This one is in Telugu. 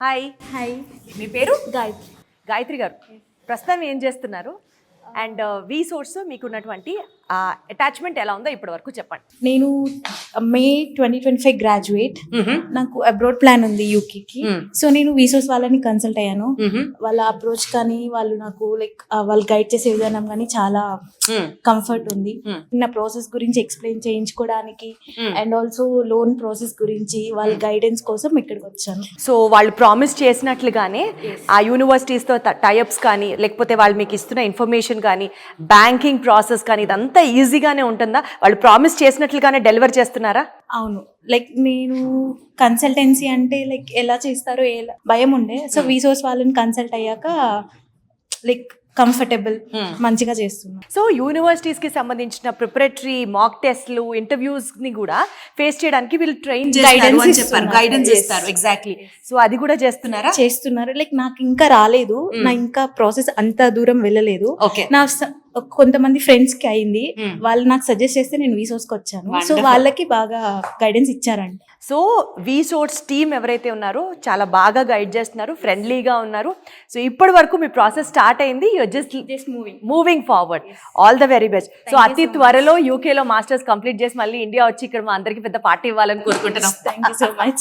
హాయ్. హాయ్, మీ పేరు? గాయత్రి. గాయత్రి గారు, ప్రస్తుతం ఏం చేస్తున్నారు? అండ్ వి సోర్స్ మీకున్నటువంటి అటాచ్మెంట్ ఎలా ఉందో ఇప్పటి వరకు చెప్పండి. నేను మే 2025 గ్రాడ్యుయేట్. నాకు అబ్రాడ్ ప్లాన్ ఉంది యూకేకి. సో నేను వీసోస్ వాళ్ళని కన్సల్ట్ అయ్యాను. వాళ్ళ అప్రోచ్ కానీ వాళ్ళు నాకు లైక్ వాళ్ళు గైడ్ చేసే విధానం కానీ చాలా కంఫర్ట్ ఉంది. నా ప్రాసెస్ గురించి ఎక్స్ప్లెయిన్ చేయించుకోవడానికి అండ్ ఆల్సో లోన్ ప్రాసెస్ గురించి వాళ్ళ గైడెన్స్ కోసం ఇక్కడికి వచ్చాను. సో వాళ్ళు ప్రామిస్ చేసినట్లుగానే ఆ యూనివర్సిటీస్తో టైఅప్స్ కానీ లేకపోతే వాళ్ళు మీకు ఇస్తున్న ఇన్ఫర్మేషన్ కానీ బ్యాంకింగ్ ప్రాసెస్ కానీ ఇదంతా ఈజీగానే ఉంటుందా? వాళ్ళు ప్రామిస్ చేసినట్లుగానే డెలివర్ చేస్తున్నారా? అవును, లైక్ నేను కన్సల్టెన్సీ అంటే లైక్ ఎలా చేస్తారో ఎలా భయం ఉండే. సో వీసోస్ వాళ్ళని కన్సల్ట్ అయ్యాక లైక్ కంఫర్టబుల్ మంచిగా చేస్తున్నాను. సో యూనివర్సిటీస్కి సంబంధించిన ప్రిపరేటరీ మాక్ టెస్ట్లు ఇంటర్వ్యూస్ని కూడా ఫేస్ చేయడానికి వీళ్ళు ట్రైన్ గైడెన్స్ ఇస్తారు. ఎగ్జాక్ట్లీ. సో అది కూడా చేస్తున్నారు. లైక్ నాకు ఇంకా రాలేదు, నా ఇంకా ప్రాసెస్ అంత దూరం వెళ్ళలేదు. నా కొంతమంది ఫ్రెండ్స్ కి అయింది, వాళ్ళు నాకు సజెస్ట్ చేస్తే నేను వీసోస్కి వచ్చాను. సో వాళ్ళకి బాగా గైడెన్స్ ఇచ్చారండి. సో వీసోర్స్ టీమ్ ఎవరైతే ఉన్నారో చాలా బాగా గైడ్ చేస్తున్నారు, ఫ్రెండ్లీగా ఉన్నారు. సో ఇప్పటి వరకు మీ ప్రాసెస్ స్టార్ట్ అయింది, just moving forward. All the very best. So అతి త్వరలో యూకేలో మాస్టర్స్ కంప్లీట్ చేసి మళ్ళీ ఇండియా వచ్చి ఇక్కడ మా అందరికి పెద్ద పార్టీ ఇవ్వాలని కోరుకుంటున్నాం. Thank you so much.